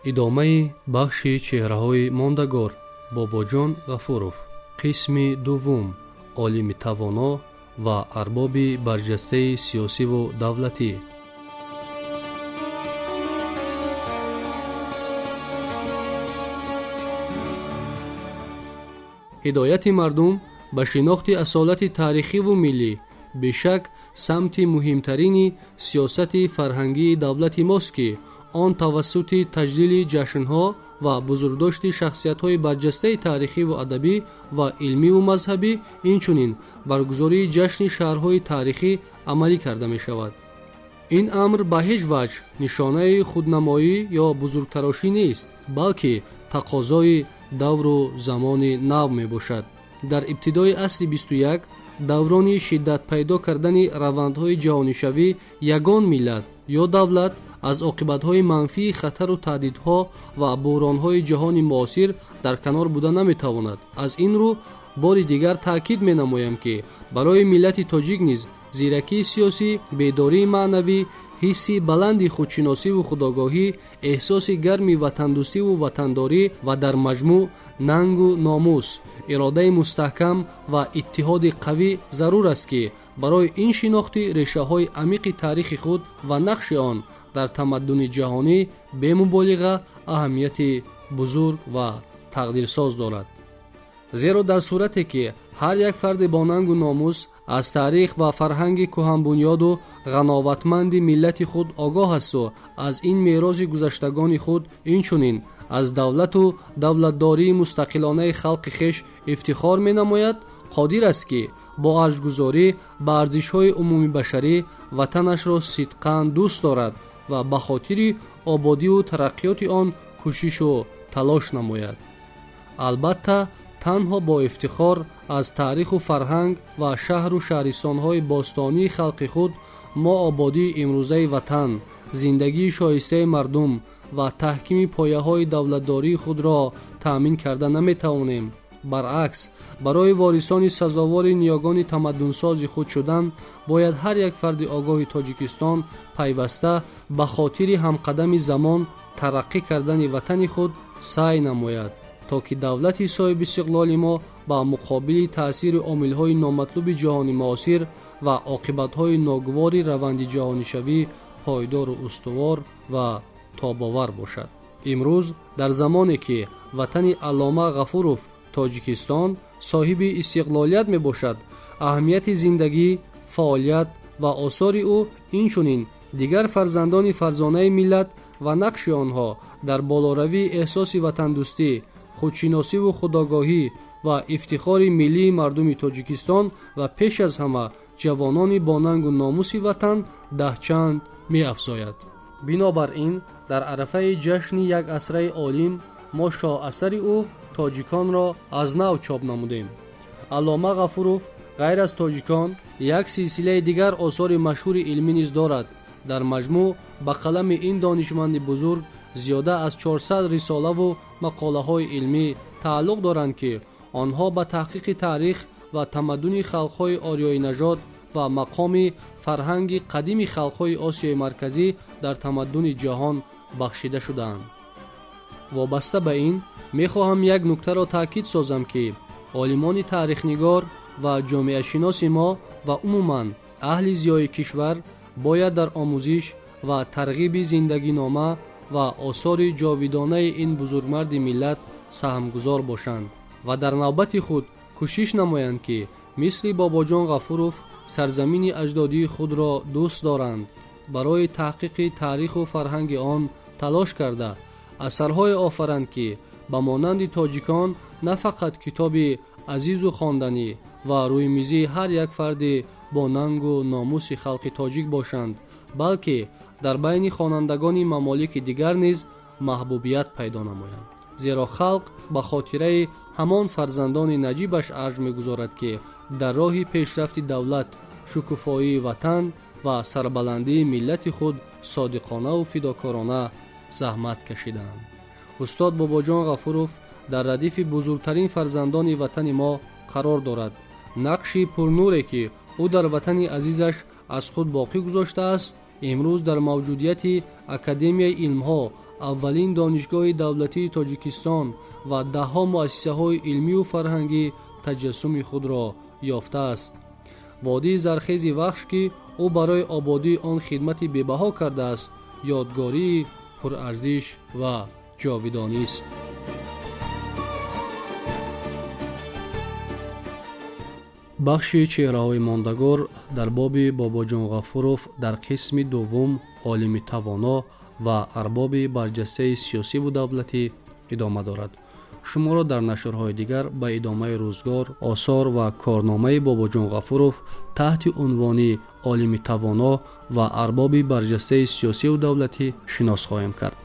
ادامه بخش چهره‌های ماندگار باباجان غفورов قسم دوم عالم توانا و ارباب برجسته سیاسی و دولتی. هدایت مردم به شناخت اصالت تاریخی و ملی بیشک سمت مهمترین سیاست فرهنگی دولت ماست که آن توسط تجلیل جشنها و بزرگداشت شخصیت‌های برجسته تاریخی و ادبی و علمی و مذهبی اینچنین برگزاری جشن شهرهای تاریخی عملی کرده می شود. این امر به هیچ وجه نشانه خودنمایی یا بزرگتراشی نیست، بلکه تقاضای دور و زمان نو می باشد. در ابتدای عصر 21 دوران شدت پیدا کردن روندهای جهانی‌شوی یگان ملت یا دولت از عاقبت‌های منفی خطر و تهدیدها و بحران‌های جهان معاصر در کنار بودن نمی‌تواند. از این رو بار دیگر تاکید می‌نمایم که برای ملت تاجیک نیز زیرکی سیاسی، بیداری معنوی، حسی بلند خودشناسی و خودآگاهی، احساس گرمی وطندوستی و وطنداری و در مجموع ننگ و ناموس، اراده مستحکم و اتحاد قوی ضرور است که برای این شناخت ریشه‌های عمیق تاریخ خود و نقش آن در تمدن جهانی به مبالغه اهمیت بزرگ و تقدیرساز دارد. زیرا در صورتی که هر یک فرد با ننگ و ناموس از تاریخ و فرهنگ کهن بنیاد و غناوتمند ملت خود آگاه است و از این میراث گذشتگان خود اینچنین از دولت و دولتداری مستقلانه خلق خیش افتخار می نماید، قادر است که با ارزش‌گذاری به ارزش‌های عمومی بشری وطنش را صدقاً دوست دارد و به خاطر آبادی و ترقیات آن کوشش و تلاش نماید. البته تنها با افتخار از تاریخ و فرهنگ و شهر و شهرستان‌های باستانی خلق خود ما آبادی امروزه وطن، زندگی شایسته مردم و تحکیم پایه‌های دولتداری خود را تأمین کرده نمی‌توانیم. برعکس، برای وارثان سزاوار نیاگان تمدنساز خود شدن باید هر یک فرد آگاه تاجیکستان پیوسته به خاطر همقدم زمان ترقی کردن وطن خود سعی نماید تا که دولت صاحب استقلال ما با مقابل تأثیر عامل‌های نامطلوب جهانی معاصر و عاقبت‌های ناگوار روند جهانی شوی پایدار و استوار و تاب‌آور باشد. امروز در زمانی که وطن علامه غفورov تاجیکستان صاحب استقلالیت می باشد، اهمیت زندگی، فعالیت و آثار او اینچنین دیگر فرزندان فرزانه ملت و نقش آنها در بالاروی احساس وطن دوستی، خودشناسی و خودآگاهی و افتخار ملی مردم تاجیکستان و پیش از همه جوانان با ننگ و ناموس وطن ده چند می افزاید. بنابراین در عرفه جشن یک عصر عالم ما شاه اثر او تاجیکان را از نو چاپ نمودیم. علامه غفورov غیر از تاجیکان یک سلسله دیگر آثار مشهور علمی نیز دارد. در مجموع به قلم این دانشمند بزرگ زیاده از 400 رساله و مقاله های علمی تعلق دارند که آنها به تحقیق تاریخ و تمدن خلق‌های آریایی نژاد و مقام فرهنگ قدیم خلق‌های آسیای مرکزی در تمدن جهان بخشیده شدند. وابسته به این میخواهم یک نکته را تاکید سازم که عالمان تاریخ‌نگار و جامعه شناس ما و عموماً اهل زیای کشور باید در آموزش و ترغیب زندگی نامه و آثار جاودانه این بزرگمرد ملت سهمگزار باشند و در نوبت خود کوشش نمایند که مثل باباجان غفورov سرزمین اجدادی خود را دوست دارند، برای تحقیق تاریخ و فرهنگ آن تلاش کرده اثرهای آفرند که به مانند تاجیکان نه فقط کتاب عزیز و خواندنی و روی میزی هر یک فرد با ننگ و ناموس خلق تاجیک باشند، بلکه در بین خوانندگان ممالک دیگر نیز محبوبیت پیدا نمایند. زیرا خلق به خاطره همان فرزندان نجیبش ارج می‌گذارد که در راه پیشرفت دولت، شکوفایی وطن و سربلندی ملت خود صادقانه و فداکارانه زحمت کشیدند. استاد باباجان غفورov در ردیف بزرگترین فرزندان وطن ما قرار دارد. نقش پرنوری که او در وطن عزیزش از خود باقی گذاشته است، امروز در موجودیت اکادمی علمها اولین دانشگاه دولتی تاجیکستان و ده‌ها مؤسسه‌های علمی و فرهنگی تجسم خود را یافته است. وادی زرخیز وخش که او برای آبادی آن خدمت بی‌بها کرده است، یادگاری پرارزش و جاودانی است. بخش چهره‌های ماندگار در باب باباجان غفوروف در قسم دوم عالم توانا و ارباب برجسته سیاسی و دولتی ادامه دارد. شما را در نشرهای دیگر به ادامه روزگار، آثار و کارنامه باباجان غفوروف تحت عنوان عالم توانا و ارباب برجسته سیاسی و دولتی شناس خواهیم کرد.